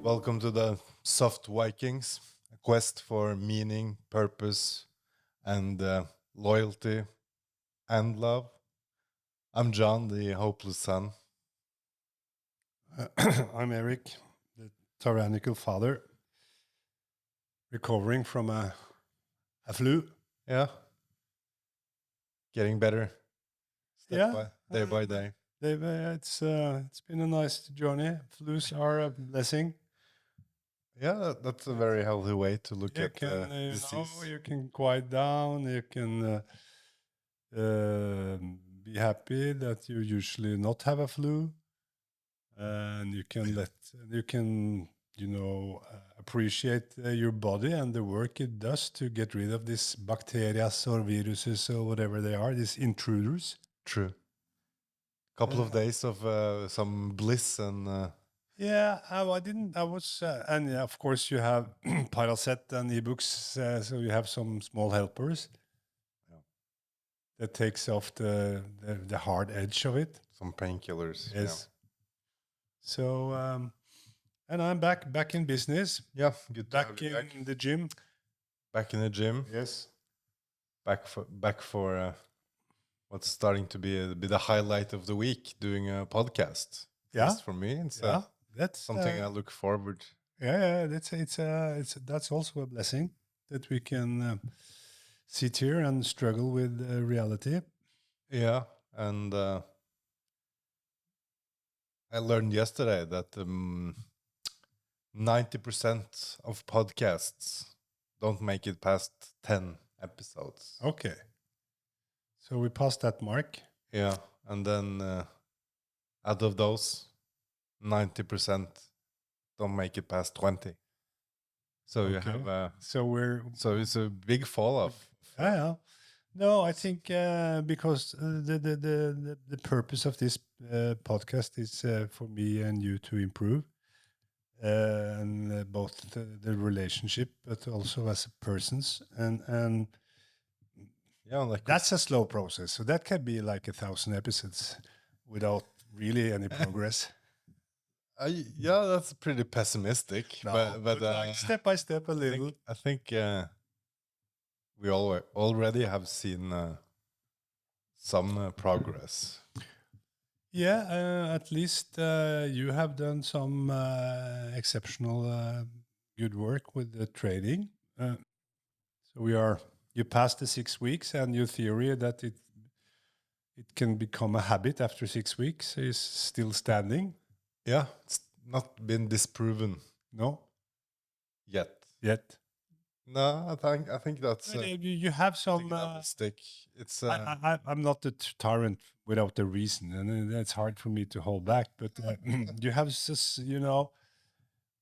Welcome to the Soft Vikings, a quest for meaning, purpose, and loyalty and love. I'm John, the hopeless son. I'm Eric, the tyrannical father, recovering from a flu. Yeah, getting better Yeah, day by day. it's been a nice journey. Flus are a blessing. Yeah, that's a very healthy way to look You at can, disease. you can quiet down. You can be happy that you usually not have a flu, and you can appreciate your body and the work it does to get rid of these bacteria or viruses or whatever they are, these intruders. True. Couple of days of some bliss and Yeah, I didn't. I was, and yeah, of course you have Paracet and ebooks, so you have some small helpers Yeah. that takes off the hard edge of it. some painkillers. Yes. So, and I'm back in business, Yeah, good to have back you back. in the gym. Back in the gym. Yes. Back for what's starting to be the highlight of the week, doing a podcast. At Yeah. least for me, it's Yeah. That's something I look forward. yeah. That's also a blessing that we can sit here and struggle with reality. Yeah, and I learned yesterday that 90% of podcasts don't make it past 10 episodes. Okay. So we passed that mark. Yeah, and then out of those, 90% don't make it past 20. So you have so it's a big fall off. Yeah. No, I think because the purpose of this podcast is for me and you to improve, and both the relationship, but also as persons, and Yeah, like that's a slow process. So that can be like 1,000 episodes without really any progress. yeah, that's pretty pessimistic. No, but like step by step, a little. I think we already have seen some progress. Yeah, at least you have done some exceptional good work with the trading. So you passed the 6 weeks, and your theory that it can become a habit after 6 weeks is still standing. Yeah, it's not been disproven No, yet. yet. No, I think that's You have some. mistake. It's I'm not a tyrant without a reason, and that's hard for me to hold back. But you have this,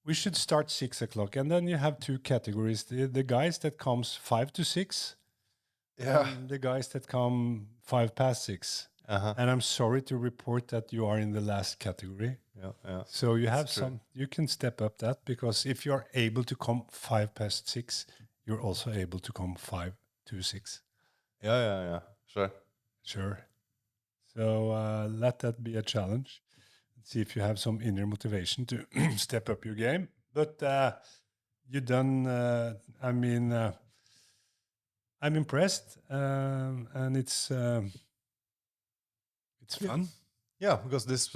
we should start 6 o'clock, and then you have two categories: the guys that comes 5 to 6, yeah. and the guys that come 5 past 6. Uh-huh. And I'm sorry to report that you are in the last category. Yeah. So you have true. you can step up that, because if you're able to come 5 past 6, you're also able to come 5 to 6. Yeah. Sure. Sure. So let that be a challenge. See if you have some inner motivation to step up your game. But you done. I'm impressed, and it's fun. Yeah, because this,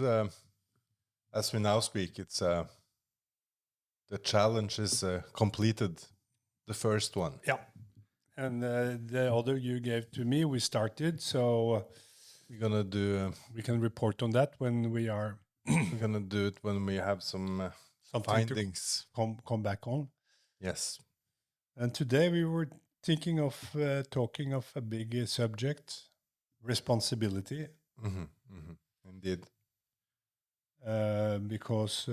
as we now speak, it's the challenge is completed. The first one. Yeah. And the other you gave to me, we started. So We're gonna do. we can report on that when we are We're gonna do it when we have some something findings. to come back on. Yes. And today we were thinking of talking of a big subject, responsibility, Indeed. because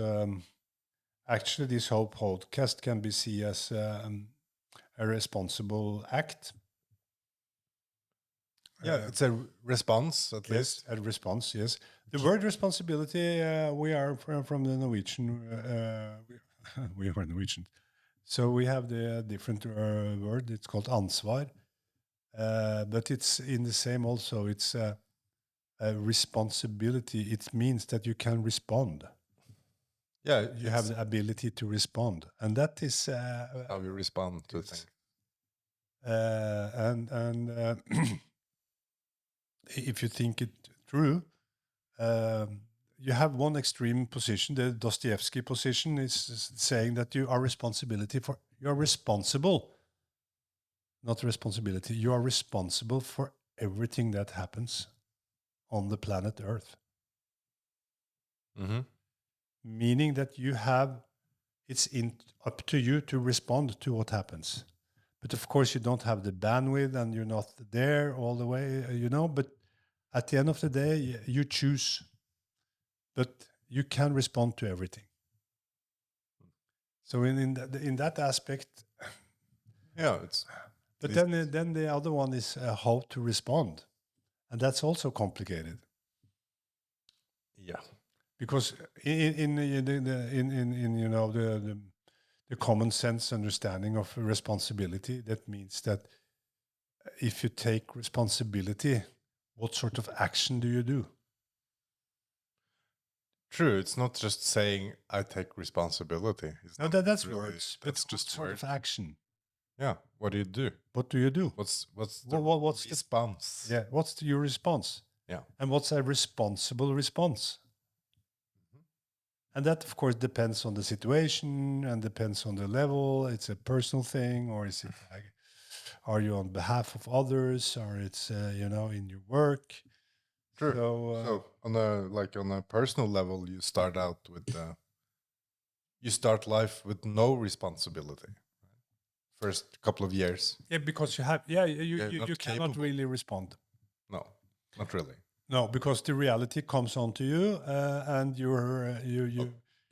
actually this whole podcast can be seen as a responsible act. Yeah, it's a response at least. A response, yes. The word responsibility, we are from the Norwegian, we are Norwegian. So we have the different word, it's called ansvar. But it's in the same also, it's a responsibility. It means that you can respond. Yeah, you have the ability to respond, and that is how you respond to things. And if you think it through, you have one extreme position. The Dostoevsky position is saying that you are responsible, not responsibility. You are responsible for everything that happens on the planet Earth. Mm-hmm. Meaning that it's up to you to respond to what happens. But of course, you don't have the bandwidth and you're not there all the way, but at the end of the day, you choose. But you can respond to everything. So in that aspect, yeah, it's. But then the other one is how to respond, and that's also complicated. Yeah, because in the common sense understanding of responsibility, that means that if you take responsibility, what sort of action do you do? True. It's not just saying I take responsibility. No, that's really, words. That's just sort of action. Yeah. What do you do? What do you do? What's the response? What's your response? Yeah. And what's a responsible response? Mm-hmm. And that, of course, depends on the situation and depends on the level. It's a personal thing, or is it like, are you on behalf of others, or it's in your work? True. So on a personal level, you start out with you start life with no responsibility. First couple of years. Yeah, because you cannot really respond. No, not really. No, because the reality comes onto you, and you're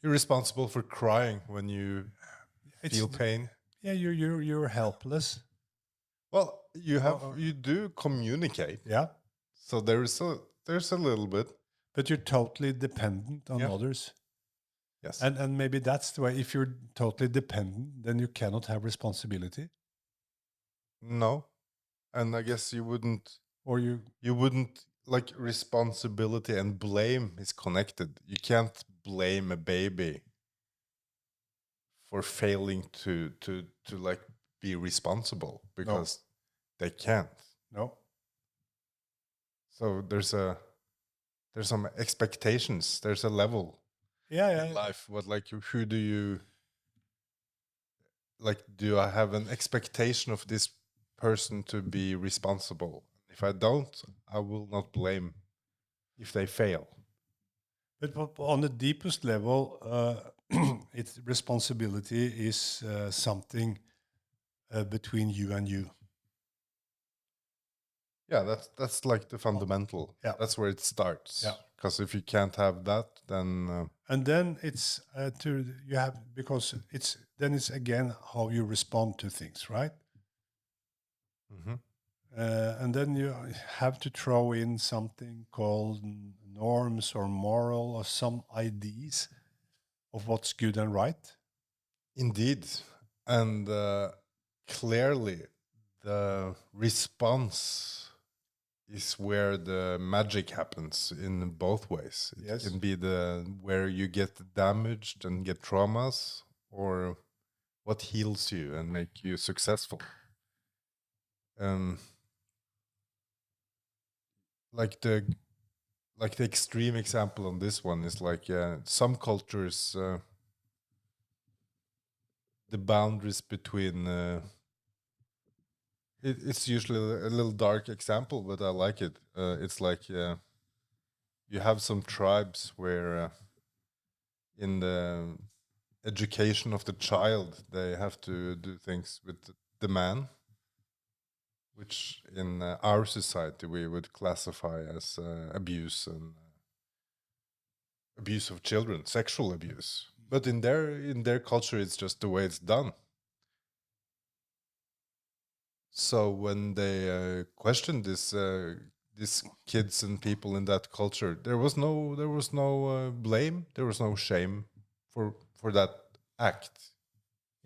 responsible for crying when you feel pain. Yeah, you're helpless. Well, you do communicate. Yeah. So there's a little bit. But you're totally dependent on others. Yes. And maybe that's the way. If you're totally dependent, then you cannot have responsibility. No. And I guess you wouldn't. Or you wouldn't, like, responsibility and blame is connected. You can't blame a baby for failing to like be responsible because they can't. No. So there's some expectations. There's a level. In life. What, like, who do you like? Do I have an expectation of this person to be responsible? If I don't, I will not blame if they fail. But on the deepest level, its responsibility is something between you and you. Yeah, that's like the fundamental. Yeah, that's where it starts. Yeah, because if you can't have that, then and then it's because it's again how you respond to things, right? Mm-hmm. And then you have to throw in something called norms or moral or some ideas of what's good and right. Indeed. And clearly the response is where the magic happens in both ways. It can be where you get damaged and get traumas, or what heals you and make you successful. Like the extreme example on this one is like some cultures, the boundaries between it's usually a little dark example, but I like it. It's like you have some tribes where in the education of the child they have to do things with the man, which in our society we would classify as abuse and abuse of children, sexual abuse. But in their culture, it's just the way it's done. So when they questioned these kids and people in that culture, there was no blame, there was no shame for that act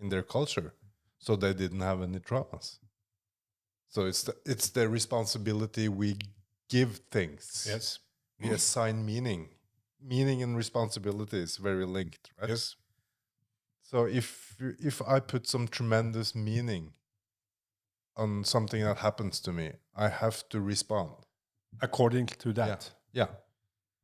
in their culture, so they didn't have any traumas. So it's the responsibility we give things. Yes, we assign meaning. meaning and responsibility is very linked, right? Yes. So if I put some tremendous meaning on something that happens to me, I have to respond According to that. Yeah.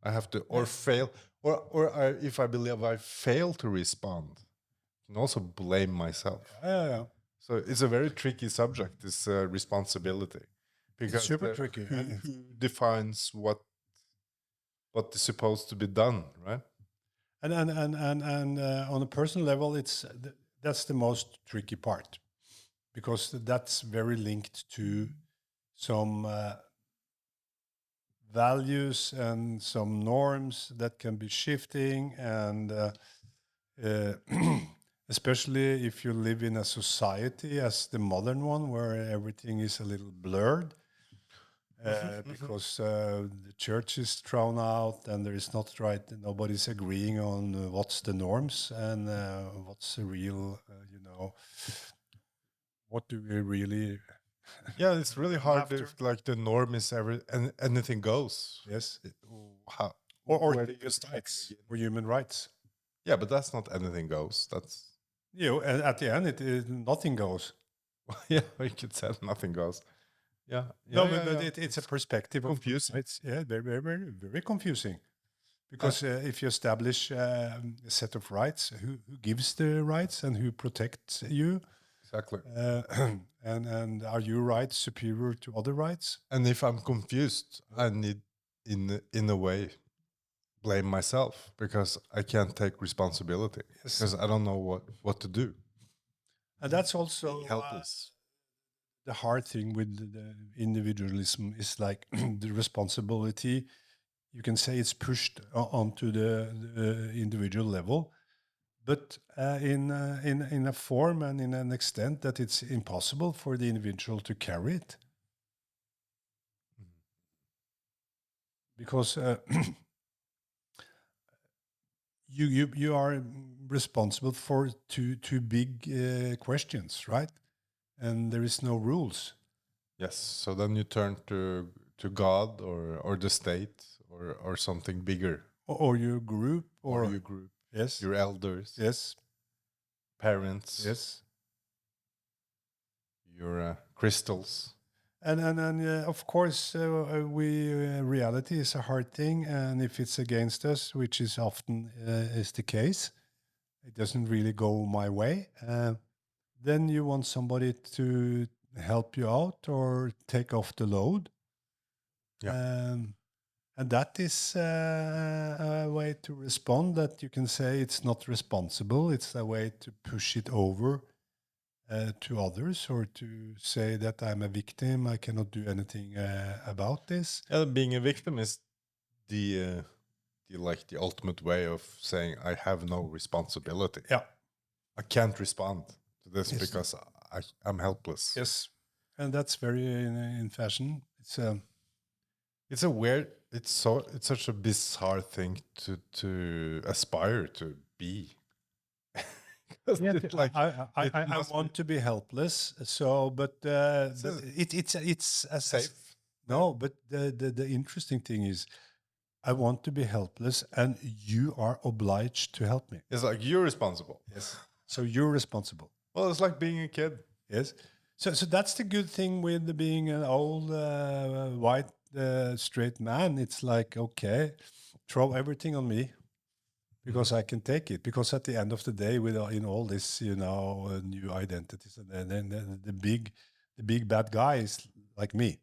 I have to, or fail, if I believe I fail to respond, I can also blame myself. Yeah. So it's a very tricky subject, this responsibility, because It's super tricky. Who defines what is supposed to be done, right? And on a personal level, that's the most tricky part, because that's very linked to some values and some norms that can be shifting, and especially if you live in a society as the modern one where everything is a little blurred. Because the church is thrown out and there is not right, nobody's agreeing on what's the norms and what's the real, what do we really. Yeah, it's really hard After. if like the norm is anything goes. Yes. How Or where do you rights or human rights. Yeah, but that's not anything goes. That's And at the end, nothing goes. yeah, you could say nothing goes. Yeah. No, but it's a perspective of confusing. It's very, very, very, very confusing. Because if you establish a set of rights, who gives the rights and who protects you? Exactly. And are your rights superior to other rights? And if I'm confused, I need, in a way, blame myself because I can't take responsibility because I don't know what to do. And that's also helpless. The hard thing with the individualism is like the responsibility. You can say it's pushed onto the individual level, but in a form and in an extent that it's impossible for the individual to carry it, because you are responsible for two big questions, right? And there is no rules. Yes. So then you turn to God or the state or something bigger, or your group, or your group. Yes. Your elders. Yes. Parents. Yes. Your crystals. And of course, reality is a hard thing, and if it's against us, which is often is the case, it doesn't really go my way. Then you want somebody to help you out or take off the load. Yeah. And that is a way to respond, that you can say it's not responsible. It's a way to push it over to others, or to say that I'm a victim, I cannot do anything about this. Being a victim is the ultimate way of saying I have no responsibility. Yeah. I can't respond to this because I'm helpless. Yes. And that's very in fashion. It's a weird, it's such a bizarre thing to aspire to be. Yeah, I want to be helpless. So, but it's safe. No, but the interesting thing is, I want to be helpless, and you are obliged to help me. It's like you're responsible. Yes. So you're responsible. Well, it's like being a kid. Yes. So that's the good thing with being an old white straight man. It's like, okay, throw everything on me, because I can take it. Because at the end of the day, with in all this, new identities, and then the big bad guy is like me.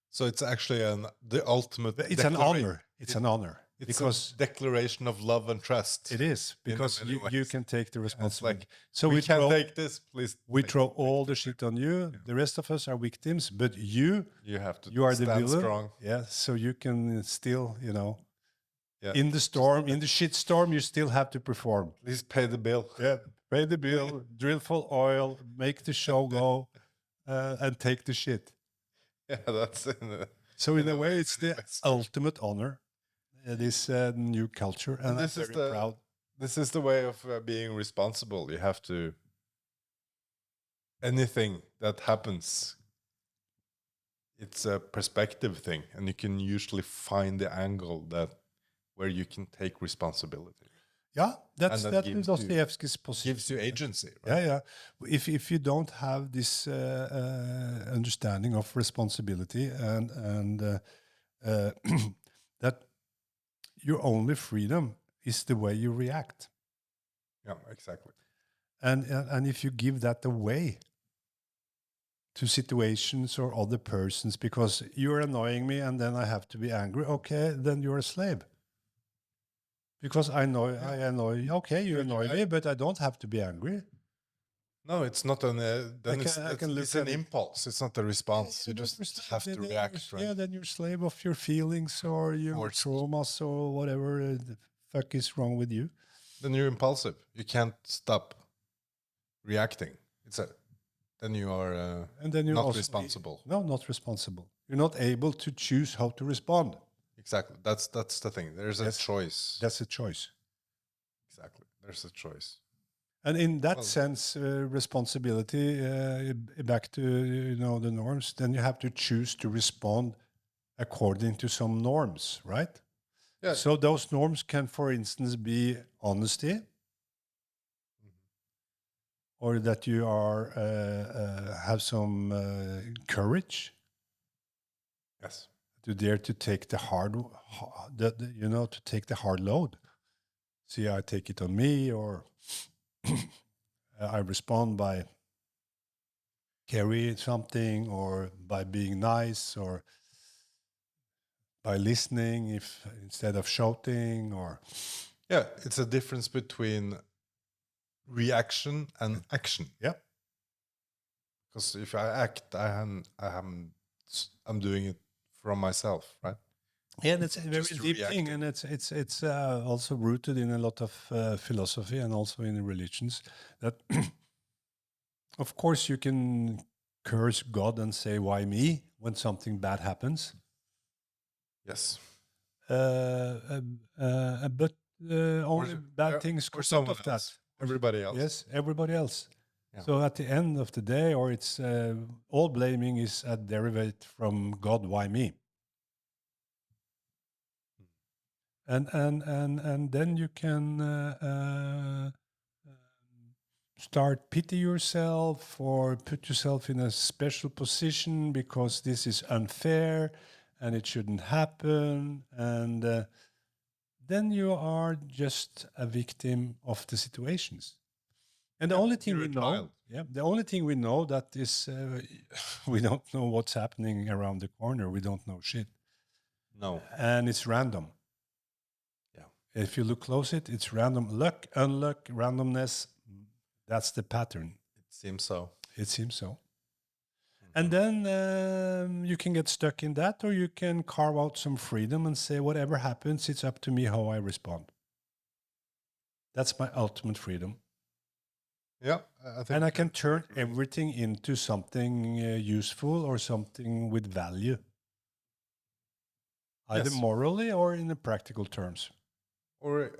So it's actually the ultimate. It's an honor. It's an honor. It's because a declaration of love and trust. It is, because you can take the responsibility. So we can't take this, please. We throw all the shit on you. The rest of us are victims, but you have to. You are the stand villain. Strong. Yeah, so you can still, in the storm, in the shit storm, you still have to perform. Please pay the bill. Yeah, pay the bill, drill for oil, make the show go, and take the shit. Yeah, that's. So in a way, it's the ultimate honor. This new culture, and this I'm very proud. This is the way of being responsible. You have to. Anything that happens, it's a perspective thing, and you can usually find the angle that where you can take responsibility. Yeah, that's Dostoevsky's position. Gives you agency. Right? Yeah, yeah. If you don't have this understanding of responsibility and that your only freedom is the way you react. Yeah, exactly. And if you give that away to situations or other persons because you're annoying me and then I have to be angry, okay, then you're a slave. Because I annoy you. Okay, you annoy me, but I don't have to be angry. No, it's not an. It's an impulse. It's not a response. You just have to react. Right? Yeah, then you're slave of your feelings or your traumas or whatever the fuck is wrong with you. Then you're impulsive. You can't stop reacting. Then you are and then you're not responsible. No, not responsible. You're not able to choose how to respond. Exactly. That's the thing. There's a choice. That's a choice. Exactly. There's a choice. And in that sense, responsibility, back to the norms, then you have to choose to respond according to some norms, right? Yeah. So those norms can, for instance, be honesty, or that you have some courage. Yes. To dare to take the to take the hard load. See, I take it on me, or I respond by carrying something, or by being nice, or by listening if instead of shouting, or yeah, it's a difference between reaction and action. Yeah. Because if I act, I'm doing it from myself, right? Yeah, that's a very deep thing, and it's also rooted in a lot of philosophy and also in religions. That, of course, you can curse God and say, "Why me?" when something bad happens. Yes. But only bad things come out of that. Everybody else. Yes, everybody else. Yeah. So at the end of the day, or it's all blaming is a derivate from God. Why me? And then you can start pity yourself or put yourself in a special position because this is unfair and it shouldn't happen, and then you are just a victim of the situations. And the only thing we know, the only thing we know that is we don't know what's happening around the corner. We don't know shit. No. And it's random. If you look close it's random. Luck, unluck, randomness, that's the pattern. It seems so. It seems so. And then you can get stuck in that, or you can carve out some freedom and say, whatever happens, it's up to me how I respond. That's my ultimate freedom. Yeah. I think I can turn everything into something useful or something with value. Either morally or in the practical terms. Or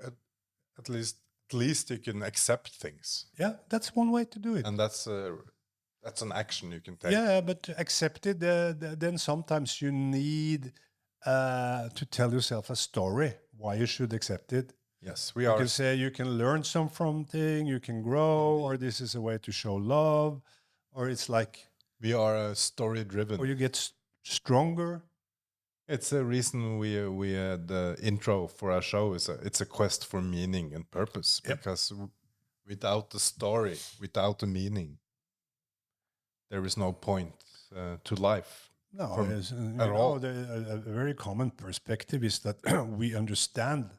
at least you can accept things. Yeah, that's one way to do it. And that's an action you can take. Yeah, but to accept it, then sometimes you need to tell yourself a story why you should accept it. Yes, you can say you can learn something, you can grow, or this is a way to show love, or it's like we are story driven, or you get stronger. It's a reason we the intro for our show is it's a quest for meaning and purpose. Yep. Because without the story, without the meaning, there is no point to life. No, at all. A very common perspective is that we understand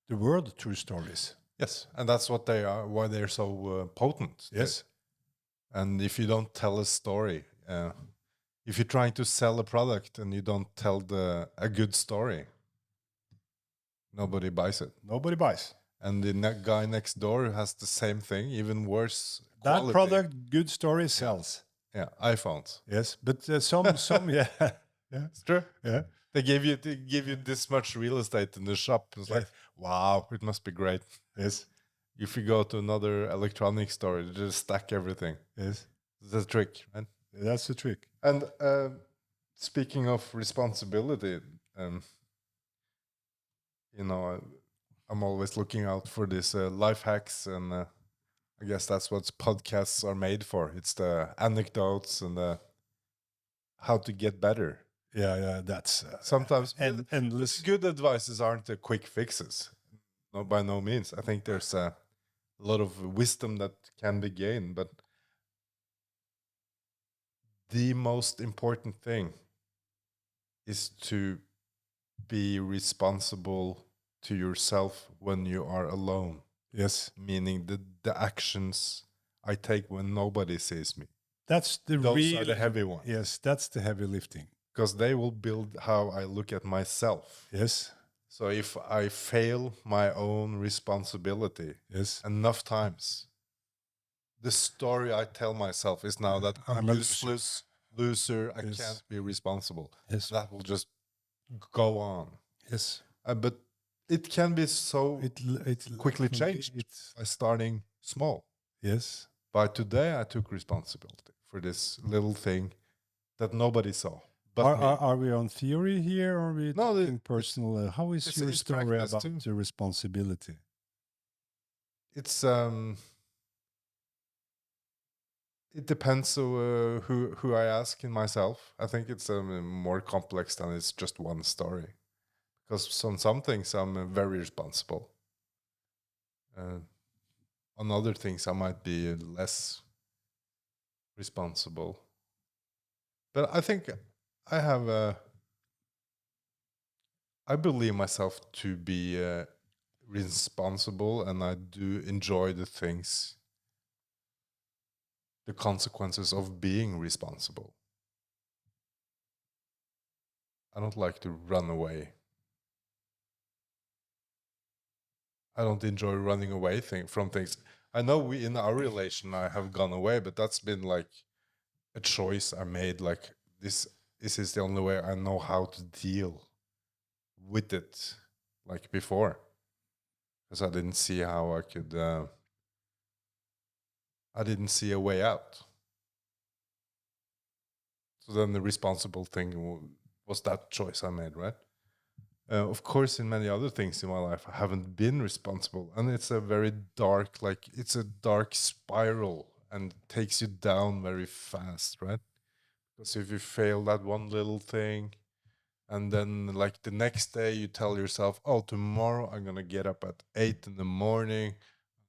the world through stories. Yes, and that's what they are. Why they're so potent. Yes, and if you don't tell a story. If you're trying to sell a product and you don't tell a good story, nobody buys it. Nobody buys. And the guy next door has the same thing, even worse quality. Bad product, good story sells. Yeah, iPhones. Yes, but some yeah, it's true. Yeah, they give you this much real estate in the shop. It's like, wow, it must be great. Yes. If you go to another electronics store, they just stack everything. Yes, that's the trick, right? That's the trick. And speaking of responsibility, you know, I'm always looking out for these life hacks, and I guess that's what podcasts are made for. It's the anecdotes and the how to get better. Yeah, that's Sometimes endless. good advices aren't the quick fixes. No, by no means. I think there's a lot of wisdom that can be gained, but the most important thing is to be responsible to yourself when you are alone. Yes. Meaning the actions I take when nobody sees me. That's the Those are the heavy ones. Yes, that's the heavy lifting. Because they will build how I look at myself. Yes. So if I fail my own responsibility enough times, the story I tell myself is now that I'm a useless loser. I can't be responsible. Yes. That will just go on. Yes. But it can be so quickly changed by starting small. Yes. By today, I took responsibility for this little thing that nobody saw. But are we on theory here, or are we talking personal? How is your story about the responsibility? It's it depends who I ask in myself. I think it's more complex than it's just one story. Because on some things I'm very responsible. On other things I might be less responsible. But I think I have I believe myself to be responsible, and I do enjoy the things, the consequences of being responsible. I don't like to run away. I don't enjoy running away from things. I know we in our relation I have gone away, but that's been like a choice I made. Like this is the only way I know how to deal with it. Like before, because I didn't see how I could. I didn't see a way out. So then the responsible thing was that choice I made, right? Of course, in many other things in my life, I haven't been responsible. And it's a very dark, it's a dark spiral and takes you down very fast, right? Because if you fail that one little thing, and then like the next day you tell yourself, oh, tomorrow I'm going to get up at 8 in the morning.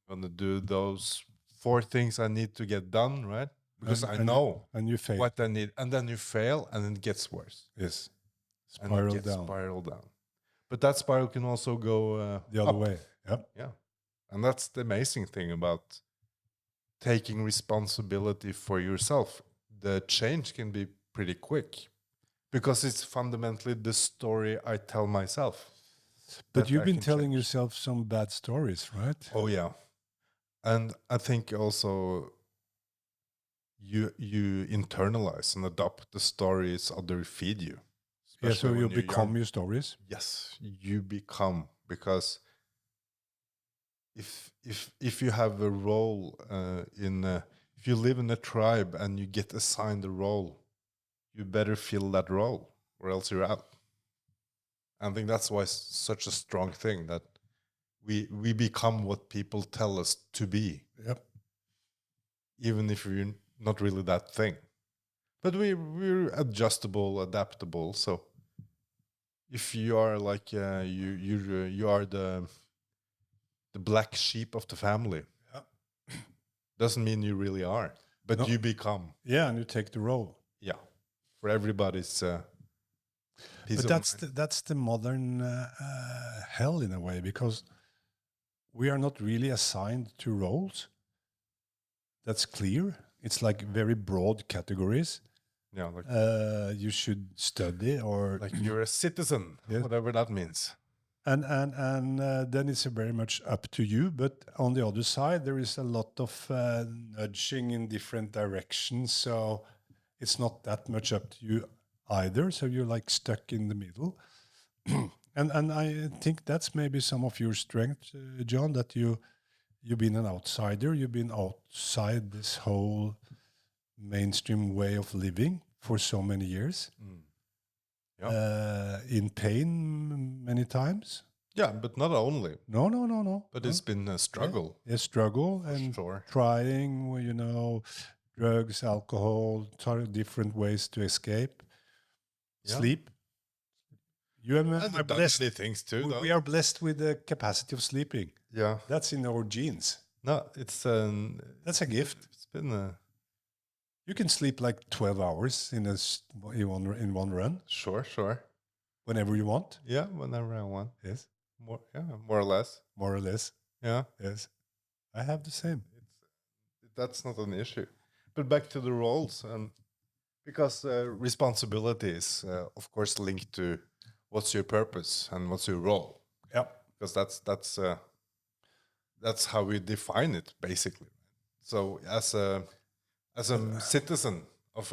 I'm going to do those 4 things I need to get done, right? Because I know and you fail. What I need. And then you fail and it gets worse. Yes. Spiral down. But that spiral can also go the other way. Yep. Yeah. And that's the amazing thing about taking responsibility for yourself. The change can be pretty quick because it's fundamentally the story I tell myself. But you've been telling yourself some bad stories, right? Oh, yeah. And I think also you internalize and adopt the stories others feed you. Yeah, so you become your stories. Yes, you become, because if you have a role if you live in a tribe and you get assigned a role, you better fill that role or else you're out. I think that's why it's such a strong thing that we become what people tell us to be. Yep. Even if we're not really that thing, but we're adjustable, adaptable. So if you are like you are the black sheep of the family, doesn't mean you really are, but you become. Yeah, and you take the role. Yeah, for everybody's. But that's the modern hell in a way, because we are not really assigned to roles. That's clear. It's like very broad categories. Yeah, like you should study, or like you're a citizen, whatever that means. And then it's very much up to you. But on the other side, there is a lot of nudging in different directions. So it's not that much up to you either. So you're like stuck in the middle. and I think that's maybe some of your strength, John, that you've been an outsider. You've been outside this whole mainstream way of living for so many years. Yeah. In pain many times. Yeah, but not only. No. But it's been a struggle. Yeah, a struggle and sure. trying, drugs, alcohol, different ways to escape. Yeah. Sleep. You and I And are done blessed. many things too, though. We are blessed with the capacity of sleeping. Yeah. That's in our genes. No, it's That's a gift. It's been a You can sleep like 12 hours in one run sure. whenever you want. Yeah, whenever I want. Yes, More or less. more or less. Yeah. Yes, I have the same. That's not an issue. But back to the roles, because responsibility is, of course, linked to what's your purpose and what's your role. Yeah, because that's how we define it, basically. So as a citizen of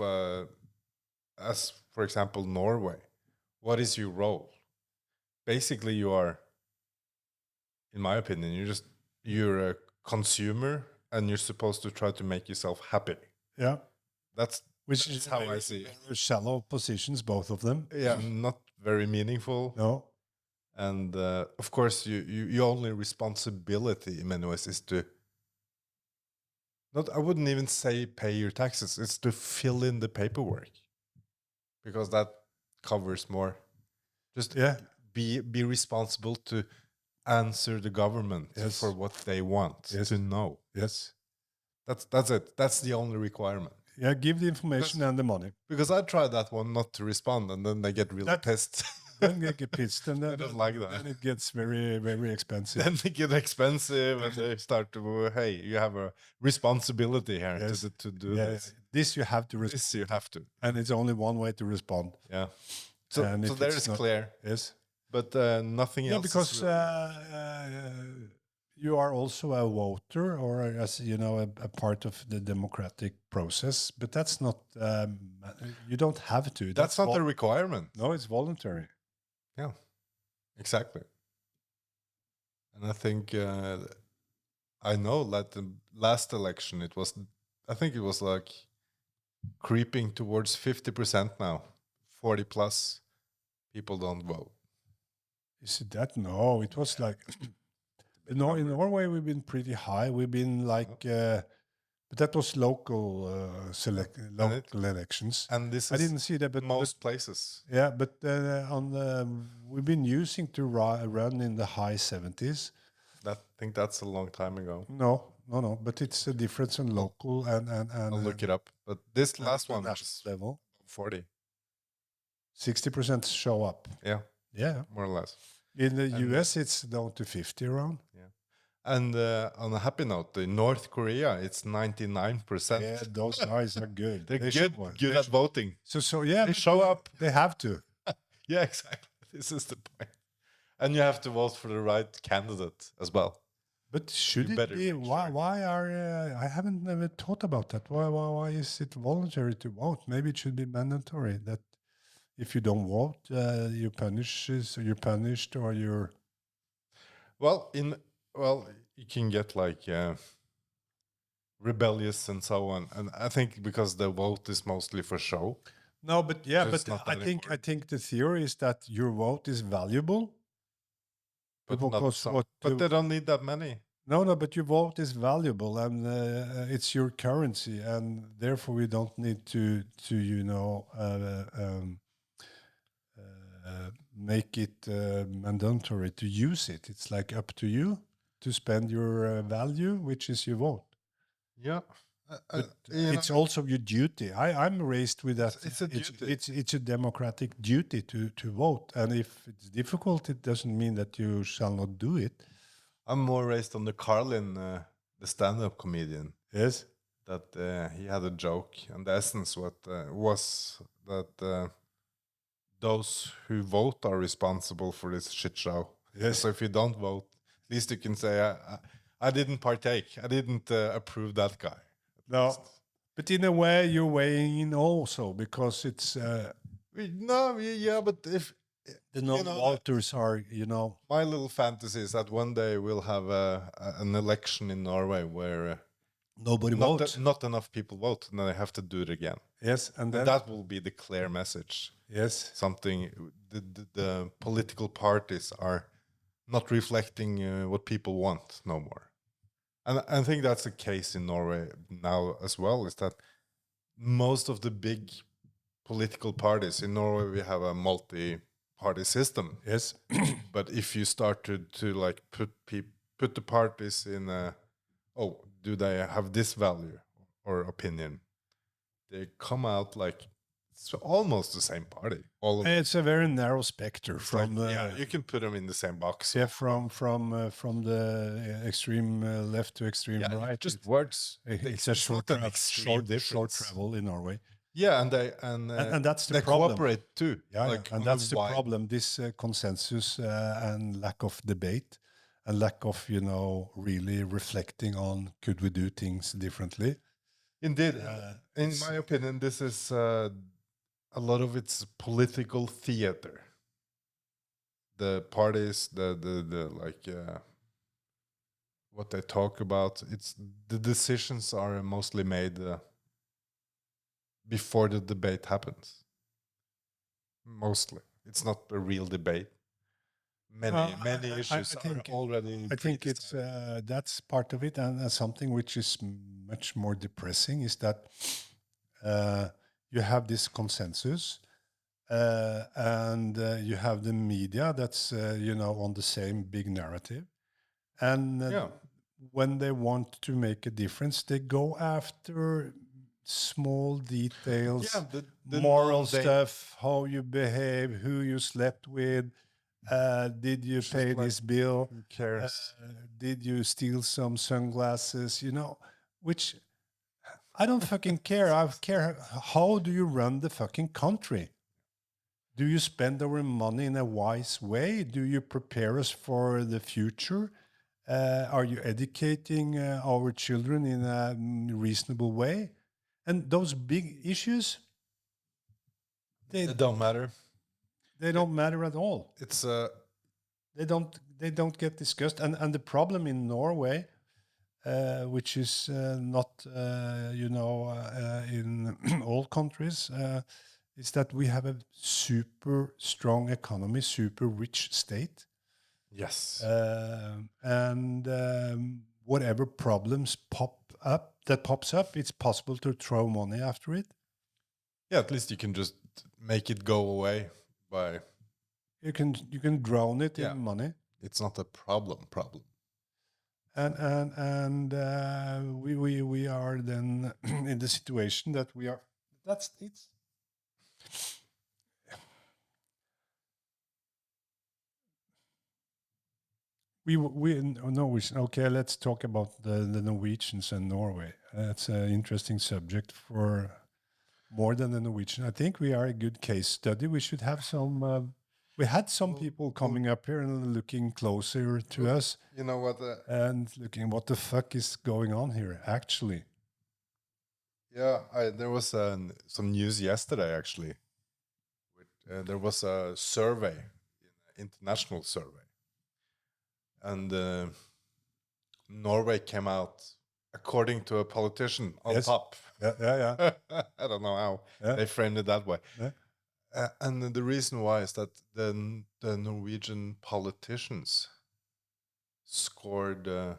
as for example Norway, what is your role? Basically, you are, in my opinion, you're a consumer, and you're supposed to try to make yourself happy. yeah. That's Which is how I see it. Shallow positions, both of them. Yeah, not very meaningful. No. And of course, your only responsibility in many ways is to not. I wouldn't even say pay your taxes. It's to fill in the paperwork, because that covers more. Just be responsible to answer the government for what they want to know. Yes. That's it. That's the only requirement. Yeah, give the information and the money. Because I tried that one, not to respond, and then they get really pissed. Then they get pissed, and I don't like that. Then it gets very, very expensive. Then they get expensive, and they start to, hey, you have a responsibility here to do this. This you have to respond. This you have to. And it's only one way to respond. Yeah. So there is clear. Yes. But nothing else. Yeah, because you are also a voter, or as you know, a part of the democratic process. But that's not. You don't have to. That's not a requirement. No, it's voluntary. Yeah, exactly. And I think I know that the last election I think it was like creeping towards 50% now. 40 plus people don't vote. Is it that? No, it was like no. In Norway, we've been pretty high. We've been like, but that was local elections. And this I didn't see that, but most places. Yeah, but we've been using to run in the high 70s. I think that's a long time ago. No. But it's a difference in local and I'll look it up. But this last one was level 40. 60% show up. Yeah, more or less. In the US, it's down to 50 around. Yeah, and on a happy note, in North Korea, it's 99%. Yeah, those guys are good. They're good at voting. So yeah, they show up. They have to. Yeah, exactly. This is the point. And you have to vote for the right candidate as well. But should it be? Why are I haven't never thought about that. Why is it voluntary to vote? Maybe it should be mandatory that if you don't vote, you're punished, or you're. Well, you can get like rebellious and so on, and I think because the vote is mostly for show. No, but I think the theory is that your vote is valuable. But they don't need that many. No, but your vote is valuable, and it's your currency, and therefore we don't need to make it mandatory to use it. It's like up to you to spend your value, which is your vote. Yeah. It's also your duty. I'm raised with that. It's a duty. It's a democratic duty to vote, and if it's difficult, it doesn't mean that you shall not do it. I'm more raised on the Carlin, the stand-up comedian. Yes, that he had a joke, and the essence was that those who vote are responsible for this shit show. Yes. So if you don't vote, at least you can say, I didn't partake. I didn't approve that guy. No, but in a way, you're weighing in also because it's. But if the non-voters are, my little fantasy is that one day we'll have an election in Norway where nobody votes. Not enough people vote, and then they have to do it again. Yes, and that will be the clear message. Yes, something the political parties are not reflecting what people want no more. And I think that's the case in Norway now as well, is that most of the big political parties in Norway, we have a multi-party system. Yes. But if you started to like put the parties in do they have this value or opinion? They come out like it's almost the same party. It's a very narrow spectrum from you can put them in the same box. Yeah, from the extreme left to extreme right. Just words. It's a short travel in Norway. Yeah, and that's the they problem. Cooperate too. Yeah, and that's the problem. This consensus and lack of debate, and lack of really reflecting on could we do things differently. Indeed, in my opinion, this is a lot of it's political theater. The parties, the like what they talk about. It's the decisions are mostly made before the debate happens. Mostly, it's not a real debate. Many issues are already. I think it's that's part of it, and something which is much more depressing is that you have this consensus, and you have the media that's on the same big narrative, and when they want to make a difference, they go after small details, the moral stuff, how you behave, who you slept with. Did you pay this bill? Who cares? Did you steal some sunglasses? Which I don't fucking care. I care how do you run the fucking country? Do you spend our money in a wise way? Do you prepare us for the future? Are you educating our children in a reasonable way? And those big issues, they don't matter. They don't matter at all. It's they don't get discussed. And the problem in Norway, which is not in all countries, is that we have a super strong economy, super rich state. Yes. And whatever problems pops up, it's possible to throw money after it. Yeah, at least you can just make it go away by. You can drown it in money. It's not a problem. And we are then in the situation that we are. That's it's. Okay, let's talk about the Norwegians and Norway. That's an interesting subject for more than the Norwegian. I think we are a good case study. We should have some. We had some people coming up here and looking closer to us. You know what? And looking what the fuck is going on here, actually. Yeah, there was some news yesterday, actually. There was a survey, an international survey. And Norway came out, according to a politician, on top. Yeah. I don't know how they framed it that way. Yeah. And the reason why is that the Norwegian politicians scored, I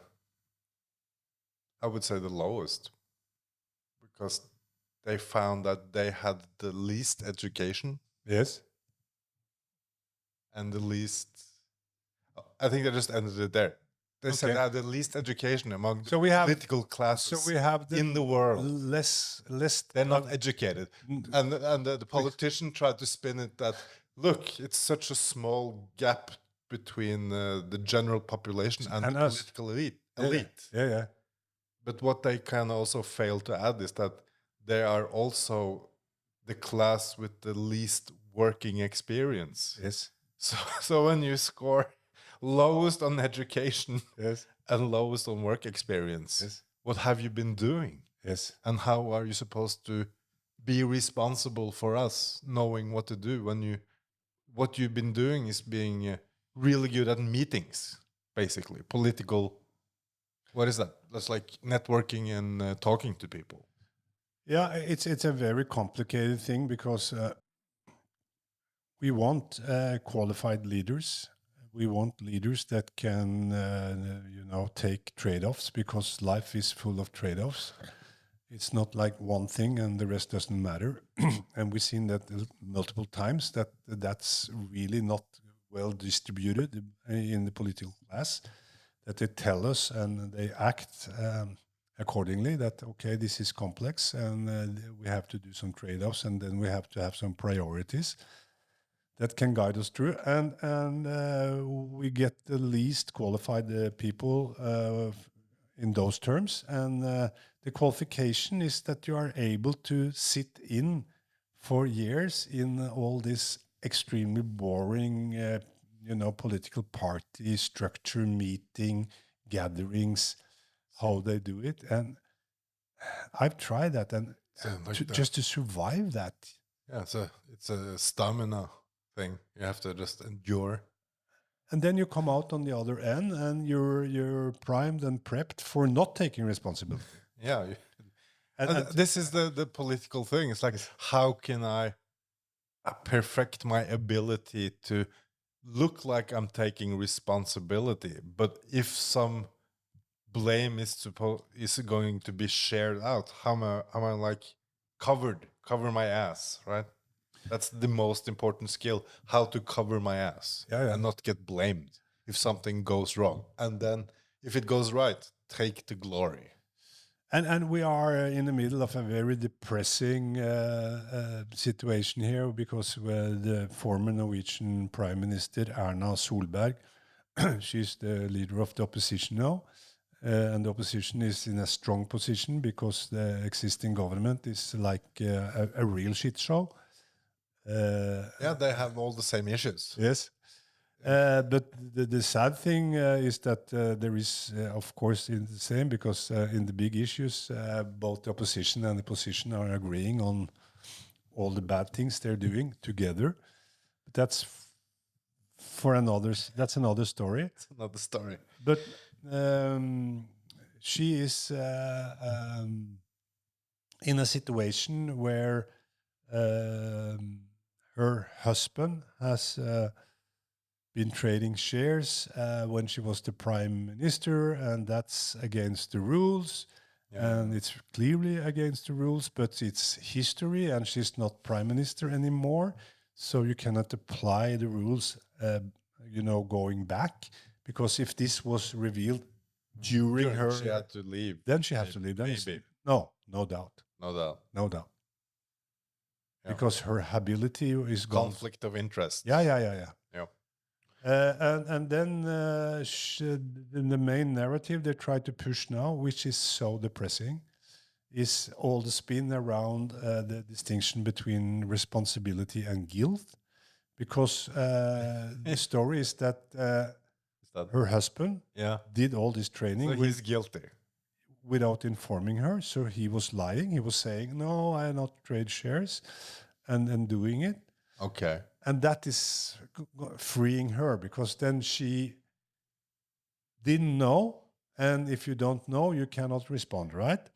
would say, the lowest, because they found that they had the least education. Yes. And the least. I think they just ended it there. They said they had the least education among political classes in the world. Less. They're not educated. And the politician tried to spin it that, look, it's such a small gap between the general population and the political elite. Yeah. But what they can also fail to add is that they are also the class with the least working experience. Yes. So when you score lowest on education and lowest on work experience, what have you been doing? Yes. And how are you supposed to be responsible for us knowing what to do when what you've been doing is being really good at meetings, basically political. What is that? That's like networking and talking to people. Yeah, it's a very complicated thing because we want qualified leaders we want leaders that can, take trade-offs, because life is full of trade-offs. It's not like one thing and the rest doesn't matter. And we've seen that multiple times, that that's really not well distributed in the political class, that they tell us and they act accordingly, that, okay, this is complex and we have to do some trade-offs, and then we have to have some priorities that can guide us through. And we get the least qualified people in those terms. And the qualification is that you are able to sit in for years in all this extremely boring, political party structure, meeting, gatherings, how they do it. And I've tried that, and just to survive that. Yeah, it's a stamina thing. You have to just endure. And then you come out on the other end, and you're primed and prepped for not taking responsibility. Yeah, and this is the political thing. It's like, how can I perfect my ability to look like I'm taking responsibility, but if some blame is going to be shared out, how am I like cover my ass, right? That's the most important skill, how to cover my ass and not get blamed if something goes wrong. And then if it goes right, take the glory. And we are in the middle of a very depressing situation here, because the former Norwegian Prime Minister, Erna Solberg, she's the leader of the opposition now. And the opposition is in a strong position because the existing government is like a real shit show. Yeah, they have all the same issues. Yes. But the sad thing is that there is, of course, in the same, because in the big issues, both the opposition and the position are agreeing on all the bad things they're doing together. But that's that's another story. It's another story. But she is in a situation where her husband has been trading shares when she was the prime minister, and that's against the rules. Yeah. And it's clearly against the rules, but it's history, and she's not prime minister anymore. So you cannot apply the rules, going back, because if this was revealed during her... She had to leave. Then she has to leave. Then maybe. No doubt. No doubt. No doubt. Yeah. Because her ability is conflict of interest. Yeah. And then in the main narrative they try to push now, which is so depressing, is all the spin around the distinction between responsibility and guilt. Because the story is that her husband did all this training. So he's guilty. Without informing her. So he was lying. He was saying, no, I not trade shares, and doing it. Okay. And that is freeing her, because then she didn't know. And if you don't know, you cannot respond, right?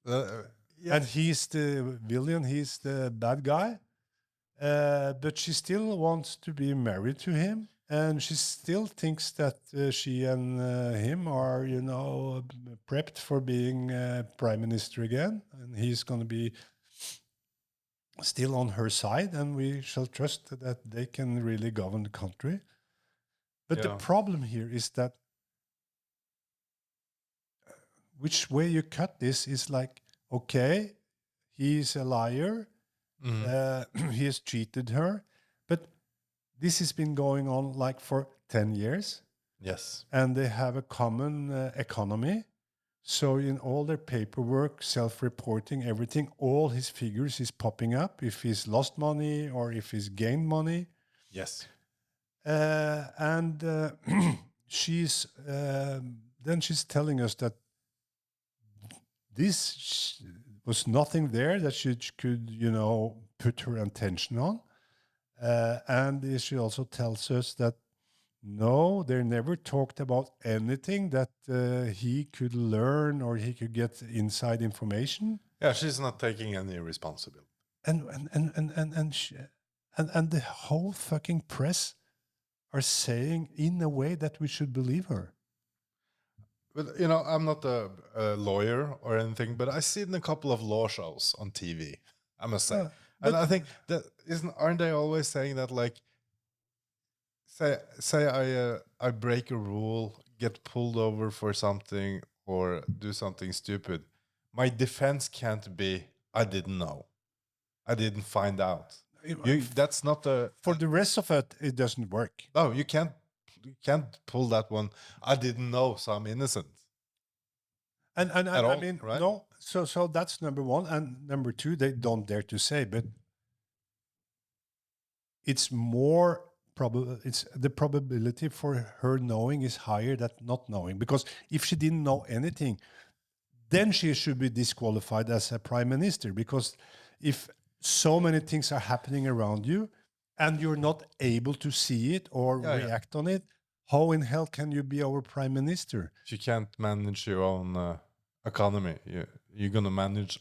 And he's the villain. He's the bad guy. But she still wants to be married to him. And she still thinks that she and him are, prepped for being prime minister again. And he's going to be still on her side, and we shall trust that they can really govern the country. But the problem here is that which way you cut this is like, okay, he's a liar, he has cheated her, but this has been going on like for 10 years. Yes. And they have a common economy. So in all their paperwork, self-reporting, everything, all his figures is popping up if he's lost money or if he's gained money. Yes. And she's then she's telling us that this was nothing there that she could, put her attention on. And she also tells us that no, they never talked about anything that he could learn or he could get inside information. Yeah, she's not taking any responsibility. And the whole fucking press are saying in a way that we should believe her. But you know, I'm not a lawyer or anything, but I've seen a couple of law shows on TV, I must say. And I think that aren't they always saying that, like, say I break a rule, get pulled over for something, or do something stupid. My defense can't be I didn't know, I didn't find out. That's not a For the rest of it, it doesn't work. No, you can't pull that one. I didn't know, so I'm innocent. And At I all, mean, right? no. So that's number one, and number two, they don't dare to say, but it's more probable. It's the probability for her knowing is higher than not knowing, because if she didn't know anything, then she should be disqualified as a prime minister, because if so many things are happening around you and you're not able to see it or react on it, how in hell can you be our prime minister? You can't manage your own economy. You're going to manage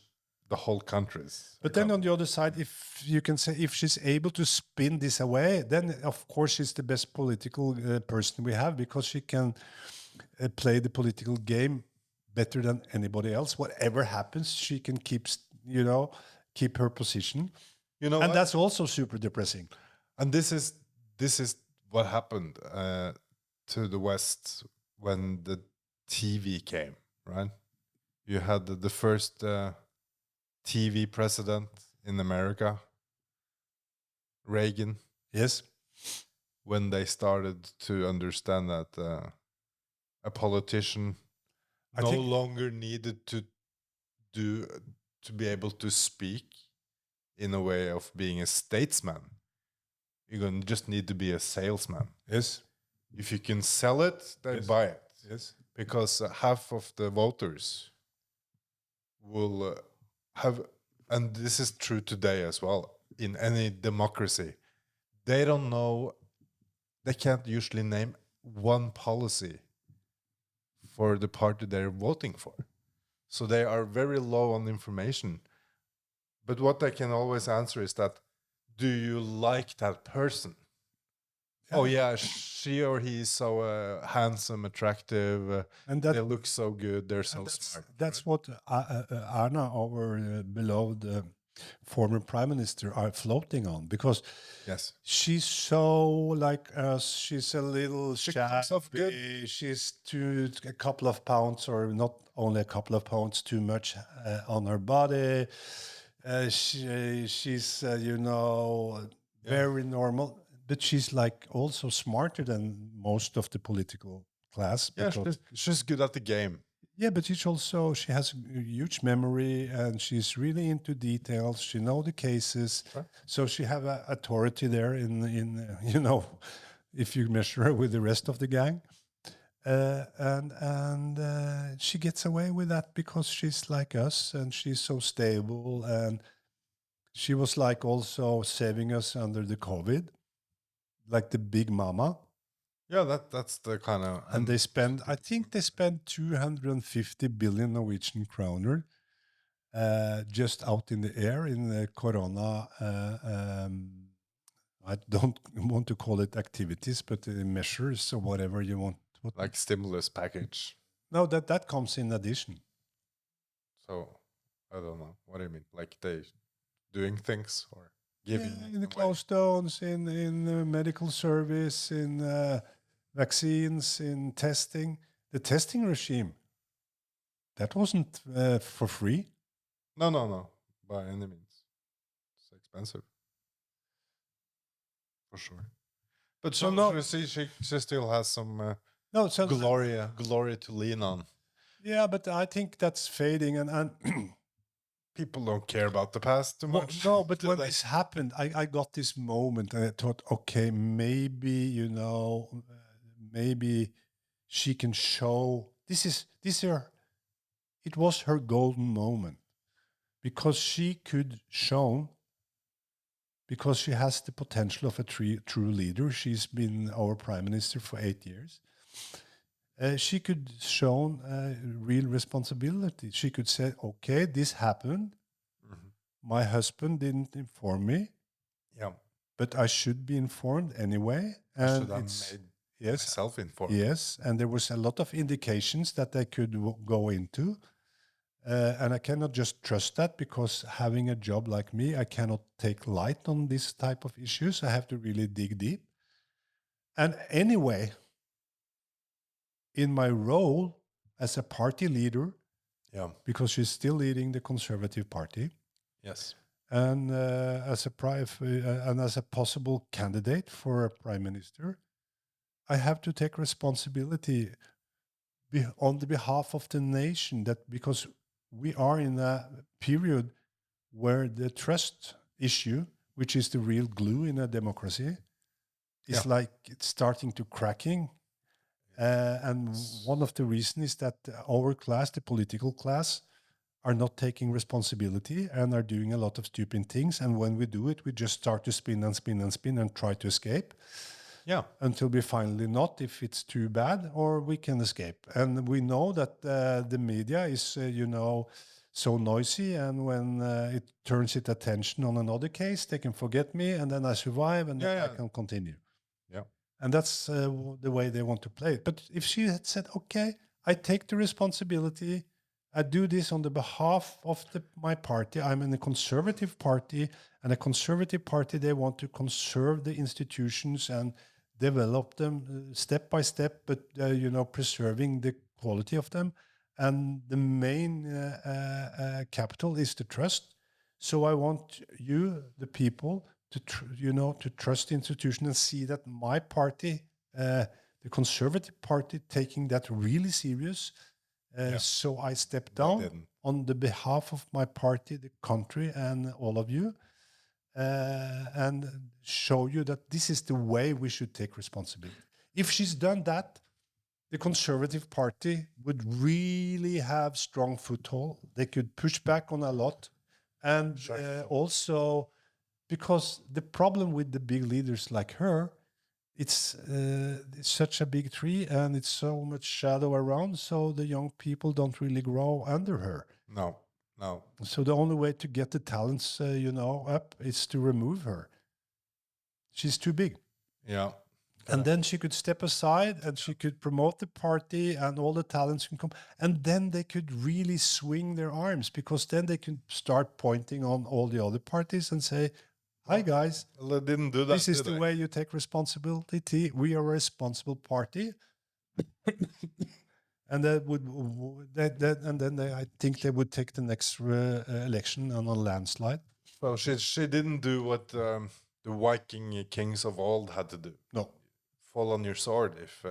the whole country's But economy. then on the other side, if you can say, if she's able to spin this away, then of course she's the best political person we have, because she can play the political game better than anybody else. Whatever happens, she can keep her position. You know, and that's also super depressing. And this is what happened to the West when the TV came, right? You had the first TV president in America, Reagan. Yes. When they started to understand that a politician no longer needed to be able to speak in a way of being a statesman. You're going to just need to be a salesman. Yes. If you can sell it, they buy it. Yes. Because half of the voters will have, and this is true today as well, in any democracy, they don't know, they can't usually name one policy for the party they're voting for. So they are very low on information. But what they can always answer is that, do you like that person? Oh yeah, she or he is so handsome, attractive, and they look so good. They're so smart. That's what Anna, our beloved former prime minister, are floating on, because she's so like us. She's a little shabby. She's a couple of pounds, or not only a couple of pounds, too much on her body. She's very normal. But she's like also smarter than most of the political class. Yeah, she's good at the game. Yeah, but she has a huge memory, and she's really into details. She knows the cases, so she have a authority there in if you measure her with the rest of the gang, and she gets away with that because she's like us, and she's so stable, and she was like also saving us under the COVID. Like the big mama. Yeah, that's the kind of... And I think they spent 250 billion Norwegian kroner just out in the air in the corona. I don't want to call it activities, but measures or whatever you want. Like stimulus package. No, that comes in addition. So, I don't know. What do you mean? Like they doing things or... in the closed downs, in medical service, in vaccines, in testing. The testing regime, that wasn't for free. No, by any means. It's expensive. For sure. But she still has some glory to lean on. Yeah, but I think that's fading, and people don't care about the past too much. No, but when this happened, I got this moment, and I thought, okay, maybe maybe she can show it was her golden moment, because she could show, because she has the potential of a true leader. She's been our prime minister for 8 years. She could show real responsibility. She could say, okay, this happened. My husband didn't inform me. Yeah. but I should be informed anyway. I should And have it's made yes, myself informed. yes, and there was a lot of indications that they could go into. And I cannot just trust that, because having a job like me, I cannot take light on this type of issues. I have to really dig deep. And anyway, in my role as a party leader, Yeah. because she's still leading the Conservative Party, Yes. and and as a possible candidate for a prime minister, I have to take responsibility on the behalf of the nation. That because we are in a period where the trust issue, which is the real glue in a democracy, is like it's starting to cracking. And one of the reasons is that our class, the political class, are not taking responsibility and are doing a lot of stupid things. And when we do it, we just start to spin and spin and spin and try to escape. Yeah. Until we finally not, if it's too bad, or we can escape. And we know that the media is, so noisy. And when it turns its attention on another case, they can forget me, and then I survive, and then I can continue. Yeah. And that's the way they want to play it. But if she had said, okay, I take the responsibility, I do this on the behalf of my party. I'm in a conservative party, and a conservative party, they want to conserve the institutions and develop them step by step, but preserving the quality of them. And the main capital is the trust. So I want you, the people, to trust the institution and see that my party, the Conservative Party, taking that really serious. So I step down on the behalf of my party, the country, and all of you, and show you that this is the way we should take responsibility. If she's done that, the Conservative Party would really have strong foothold. They could push back on a lot. And also, because the problem with the big leaders like her, it's such a big tree and it's so much shadow around, so the young people don't really grow under her. No. So the only way to get the talents, up is to remove her. She's too big. Yeah. And then she could step aside and she could promote the party and all the talents can come. And then they could really swing their arms, because then they can start pointing on all the other parties and say, hi, guys. Well, they didn't do that. This is the way you take responsibility. We are a responsible party. And I think they would take the next election on a landslide. Well, she didn't do what the Viking kings of old had to do. No. Fall on your sword if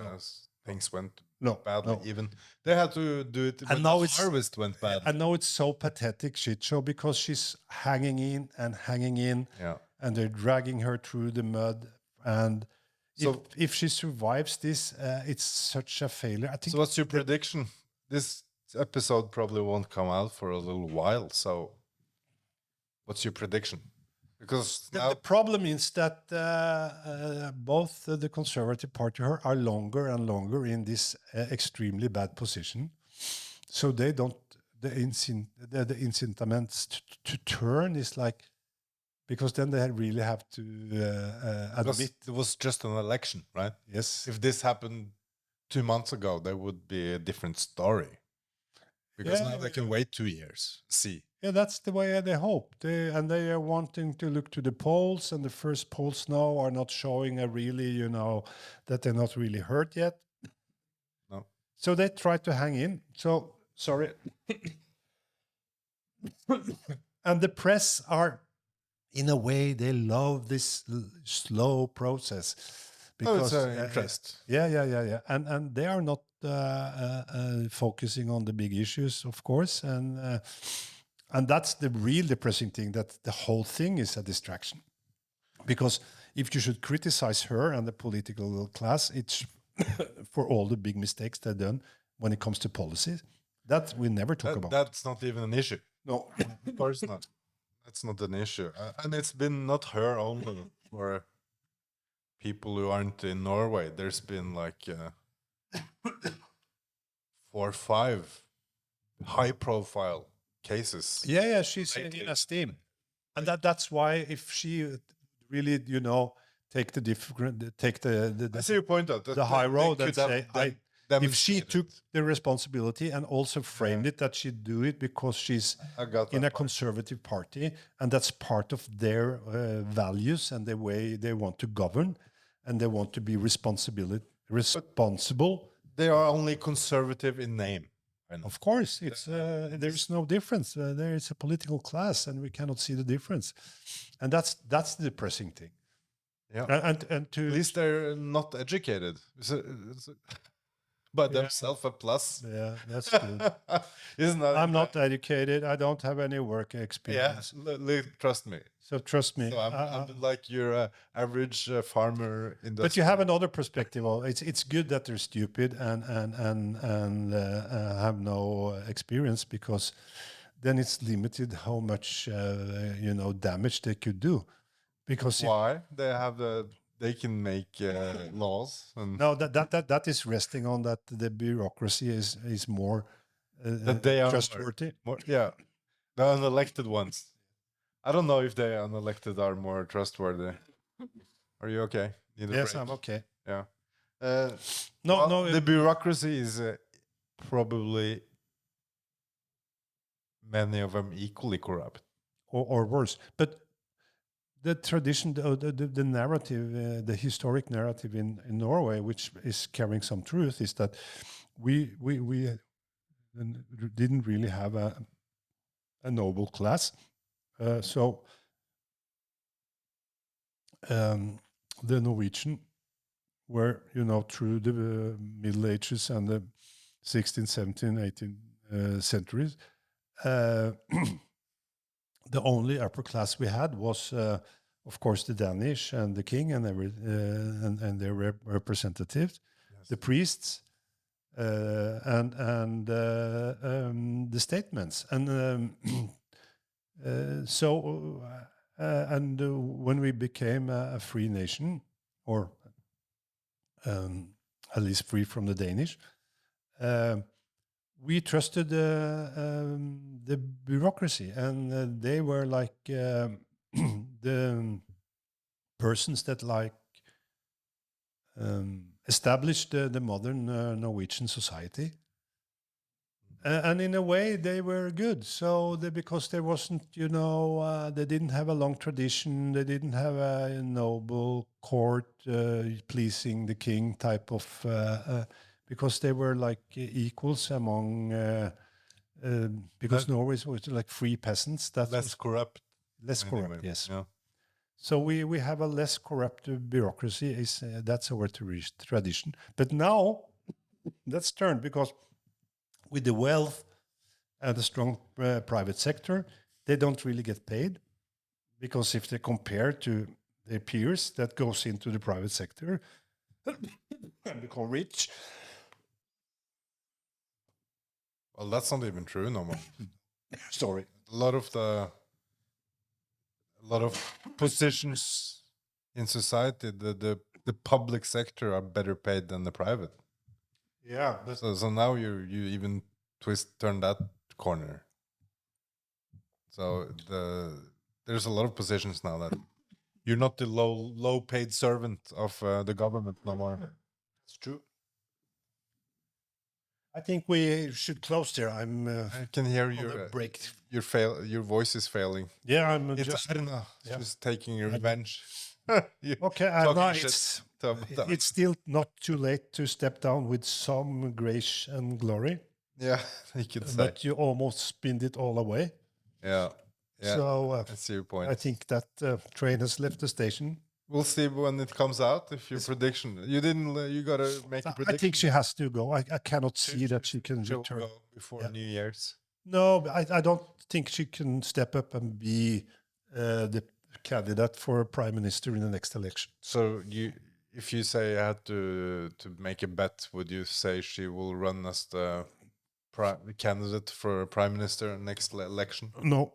things went badly. No. Even they had to do it when the harvest went bad. I know it's so pathetic shit show, because she's hanging in, and they're dragging her through the mud. And so if she survives this, it's such a failure. I think. So what's your prediction? This episode probably won't come out for a little while. So what's your prediction? Because the problem is that both the Conservative Party are longer and longer in this extremely bad position. So they don't, the incitements to turn is like, because then they really have to admit. It was just an election, right? Yes. If this happened 2 months ago, there would be a different story. Because now they can wait 2 years, see. Yeah, that's the way they hope. They are wanting to look to the polls, and the first polls now are not showing a really, that they're not really hurt yet. No. So they try to hang in. So, sorry. And the press are, in a way, they love this slow process. Because it's interest. Yeah. And they are not focusing on the big issues, of course. And that's the real depressing thing, that the whole thing is a distraction. Because if you should criticize her and the political class, it's for all the big mistakes they've done when it comes to policies. That we never talk about. That's not even an issue. No. Of course not. That's not an issue. And it's been not her only. For people who aren't in Norway, there's been like 4 or 5 high-profile cases. Yeah, she's in a steam. And that's why if she really, take the different, take the I see your point though. the high road and say, if she took the responsibility and also framed it that she'd do it because she's in a conservative party and that's part of their values and the way they want to govern and they want to be responsible. They are only conservative in name. Of course, it's there's no difference. There is a political class, and we cannot see the difference, and that's the depressing thing. Yeah, and to at least they're not educated. But themselves a plus. Yeah, that's good. Isn't that? I'm not educated. I don't have any work experience. Yeah, trust me. So trust me. So I'm like your average farmer in the. But you have another perspective. It's good that they're stupid and have no experience because then it's limited how much damage they could do. Because why they can make laws and no that is resting on that the bureaucracy is more that they are trustworthy. The unelected ones. I don't know if the unelected are more trustworthy. Are you okay? Yes, I'm okay. Yeah. No. The bureaucracy is probably many of them equally corrupt, or worse. But the tradition, the narrative, the historic narrative in Norway, which is carrying some truth, is that we didn't really have a noble class. So the Norwegian were, through the Middle Ages and the 16th, 17th, 18th centuries, the only upper class we had was, of course, the Danish and the king and and their representatives, yes. The priests, and the statements, and when we became a free nation, or at least free from the Danish, we trusted the bureaucracy, and they were like the persons that established the modern Norwegian society. And in a way, they were good. So because there wasn't, they didn't have a long tradition. They didn't have a noble court pleasing the king type of, because they were like equals among, because Norway was like free peasants. That's less corrupt. Less corrupt, anyway. Yes. Yeah. So we have a less corrupt bureaucracy. That's our tradition. But now that's turned because with the wealth and the strong private sector, they don't really get paid, because if they compare to their peers that goes into the private sector and become rich. Well, that's not even true no more. Sorry. A lot of positions in society, the public sector are better paid than the private. Yeah. So now you even turn that corner. So there's a lot of positions now that you're not the low paid servant of the government no more. That's true. I think we should close there. I can hear your break. Your voice is failing. Yeah, I don't know. Yeah. Just taking your revenge. Okay, it's still not too late to step down with some grace and glory. Yeah, you could say. But you almost spinned it all away. Yeah. So I see your point. I think that train has left the station. We'll see when it comes out. If your prediction, you gotta make a prediction. I think she has to go. I cannot see that she can return go before New Year's. No, I don't think she can step up and be the candidate for prime minister in the next election. So if you say you had to make a bet, would you say she will run as the candidate for prime minister next election? No,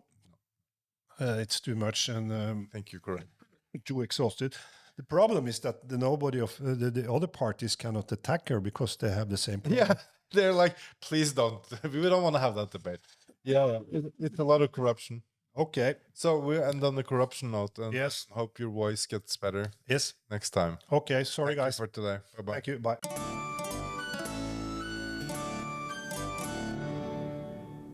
it's too much, and I think you're correct. Too exhausted. The problem is that nobody of the other parties cannot attack her because they have the same problem. Yeah, they're like, please don't. We don't want to have that debate. Yeah. It's a lot of corruption. Okay. So we end on the corruption note, and yes, hope your voice gets better. Yes. Next time. Okay. Sorry, Thank guys. you for today. Bye bye. Thank you. Bye.